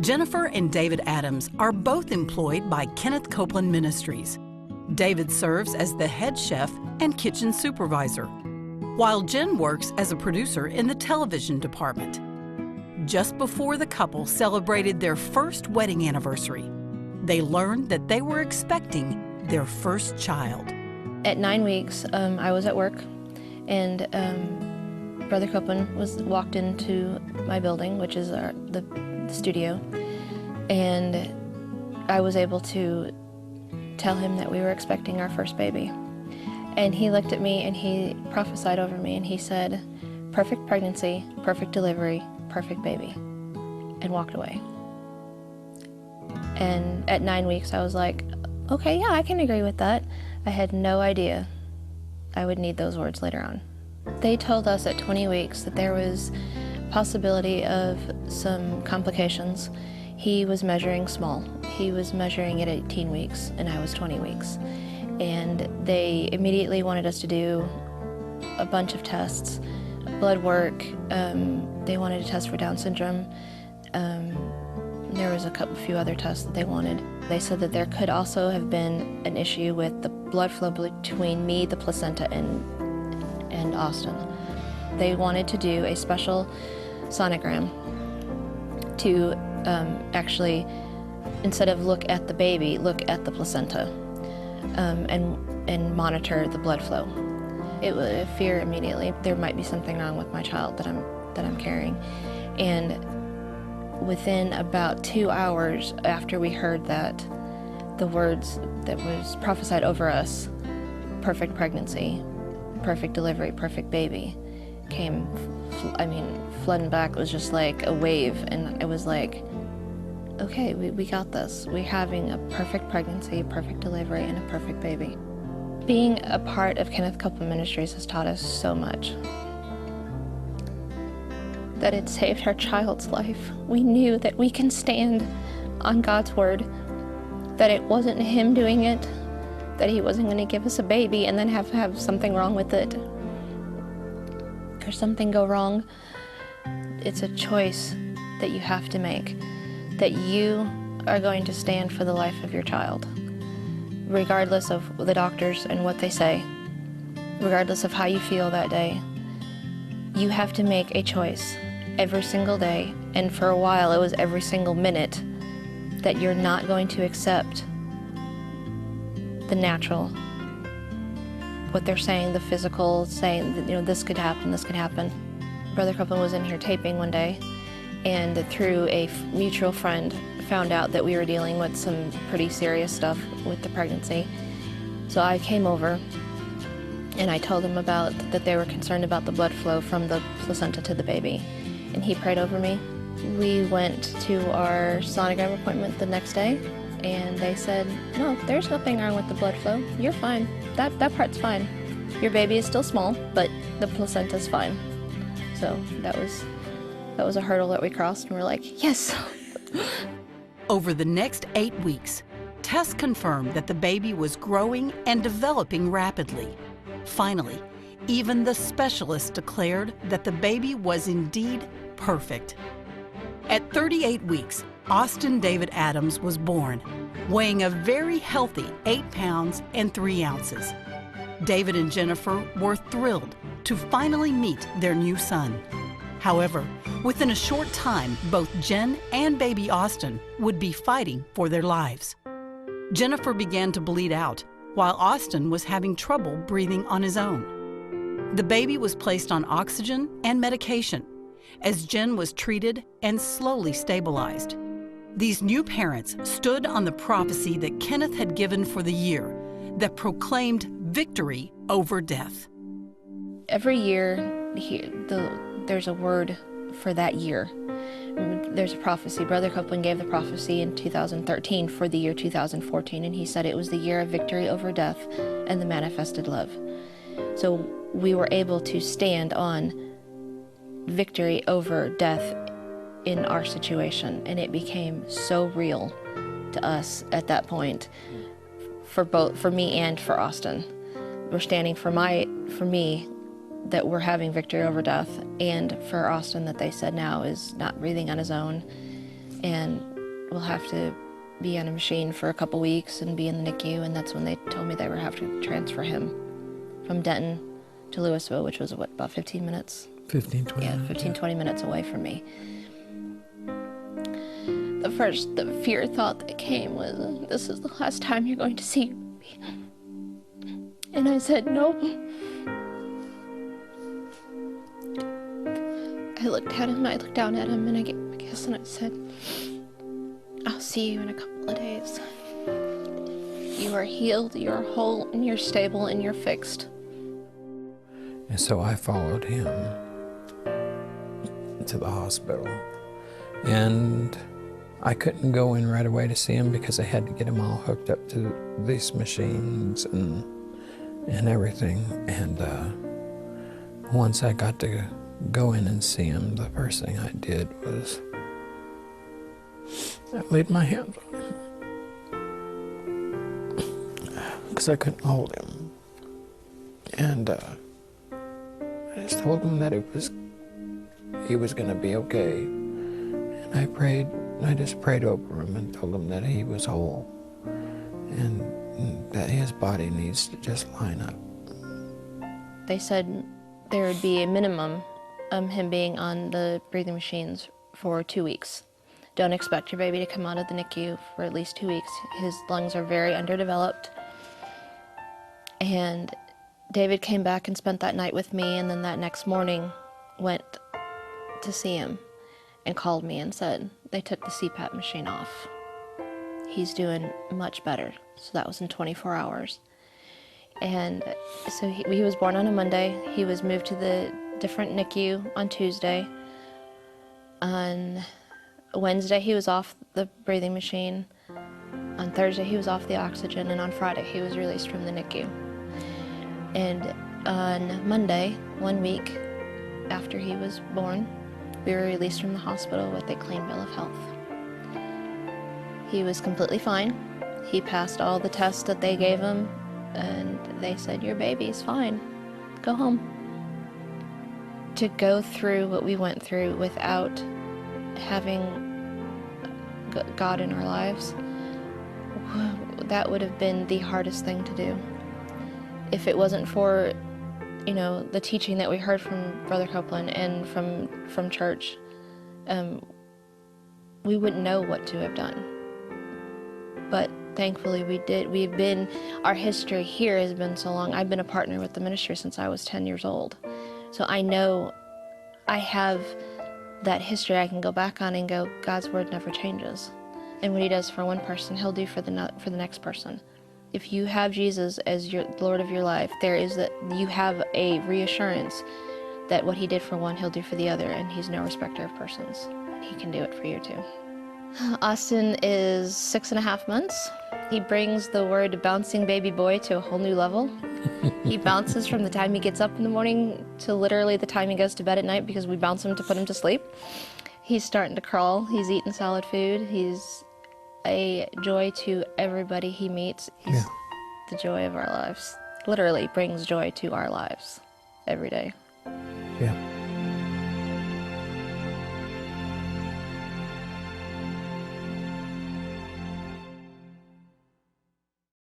Jennifer and David Adams are both employed by Kenneth Copeland Ministries. David serves as the head chef and kitchen supervisor, while Jen works as a producer in the television department. Just before the couple celebrated their first wedding anniversary, they learned that they were expecting their first child. At 9 weeks, I was at work, and Brother Copeland walked into my building, which is the studio, and I was able to tell him that we were expecting our first baby. And he looked at me and he prophesied over me, and he said, "Perfect pregnancy, perfect delivery, perfect baby," and walked away. And at 9 weeks, I was like, okay, yeah, I can agree with that. I had no idea I would need those words later on. They told us at 20 weeks that there was possibility of some complications. He was measuring small. He was measuring at 18 weeks, and I was 20 weeks. And they immediately wanted us to do a bunch of tests, blood work. They wanted to test for Down syndrome. There was a few other tests that they wanted. They said that there could also have been an issue with the blood flow between me, the placenta, and Austin. They wanted to do a special sonogram to actually, instead of look at the baby, look at the placenta and monitor the blood flow. It was a fear immediately. There might be something wrong with my child that I'm carrying. And within about 2 hours after we heard that, the words that was prophesied over us, perfect pregnancy, perfect delivery, perfect baby, came, flooding back. It was just like a wave, and it was like, okay, we got this. We're having a perfect pregnancy, perfect delivery, and a perfect baby. Being a part of Kenneth Copeland Ministries has taught us so much. That it saved our child's life. We knew that we can stand on God's word, that it wasn't him doing it, that he wasn't going to give us a baby and then have something wrong with it, or something go wrong. It's a choice that you have to make, that you are going to stand for the life of your child, regardless of the doctors and what they say, regardless of how you feel that day. You have to make a choice every single day, and for a while it was every single minute, that you're not going to accept the natural, what they're saying, the physical, saying that, this could happen, this could happen. Brother Copeland was in here taping one day, and through a mutual friend found out that we were dealing with some pretty serious stuff with the pregnancy. So I came over and I told him about that they were concerned about the blood flow from the placenta to the baby, and he prayed over me. We went to our sonogram appointment the next day, and they said, no, there's nothing wrong with the blood flow. You're fine. That part's fine. Your baby is still small, but the placenta's fine. So that was a hurdle that we crossed, and we're like, yes. Over the next 8 weeks, tests confirmed that the baby was growing and developing rapidly. Finally, even the specialist declared that the baby was indeed perfect. At 38 weeks, Austin David Adams was born, weighing a very healthy 8 pounds and 3 ounces. David and Jennifer were thrilled to finally meet their new son. However, within a short time, both Jen and baby Austin would be fighting for their lives. Jennifer began to bleed out, while Austin was having trouble breathing on his own. The baby was placed on oxygen and medication, as Jen was treated and slowly stabilized. These new parents stood on the prophecy that Kenneth had given for the year that proclaimed victory over death. Every year, there's a word for that year. There's a prophecy. Brother Copeland gave the prophecy in 2013 for the year 2014, and he said it was the year of victory over death and the manifested love. So we were able to stand on victory over death in our situation, and it became so real to us at that point, for me and for Austin. We're standing for me, that we're having victory over death, and for Austin that they said now is not breathing on his own. and we'll have to be on a machine for a couple weeks and be in the NICU, and that's when they told me they would have to transfer him from Denton to Louisville, which was, what, about 15 minutes? 15, 20 Yeah, minutes. 15, 20 minutes away from me. The fear thought that came was, this is the last time you're going to see me. And I said, no. I looked at him, I looked down at him, and I gave him a kiss, and I said, I'll see you in a couple of days. You are healed, you are whole, and you're stable, and you're fixed. And so I followed him to the hospital. And I couldn't go in right away to see him because I had to get him all hooked up to these machines and everything. And once I got to go in and see him, the first thing I did was I laid my hands on him because I couldn't hold him. And I just told him that he was going to be okay. And I just prayed over him and told him that he was whole and that his body needs to just line up. They said there would be a minimum of him being on the breathing machines for 2 weeks. Don't expect your baby to come out of the NICU for at least 2 weeks. His lungs are very underdeveloped. And David came back and spent that night with me, and then that next morning went to see him and called me and said they took the CPAP machine off. He's doing much better. So that was in 24 hours. And so he was born on a Monday. He was moved to the different NICU on Tuesday. On Wednesday, he was off the breathing machine. On Thursday, he was off the oxygen. And on Friday, he was released from the NICU. And on Monday, 1 week after he was born, we were released from the hospital with a clean bill of health. He was completely fine. He passed all the tests that they gave him, and they said, your baby's fine, go home. To go through what we went through without having God in our lives, that would have been the hardest thing to do. If it wasn't for, the teaching that we heard from Brother Copeland and from church, we wouldn't know what to have done. But thankfully we did. Our history here has been so long. I've been a partner with the ministry since I was 10 years old. So I know I have that history I can go back on and go, God's word never changes. And what he does for one person, he'll do for the next person. If you have Jesus as your Lord of your life, you have a reassurance that what he did for one, he'll do for the other, and he's no respecter of persons. He can do it for you too. Austin is 6.5 months. He brings the word bouncing baby boy to a whole new level. He bounces from the time he gets up in the morning to literally the time he goes to bed at night because we bounce him to put him to sleep. He's starting to crawl. He's eating solid food. He's a joy to everybody he meets. He's the joy of our lives. Literally brings joy to our lives every day. Yeah.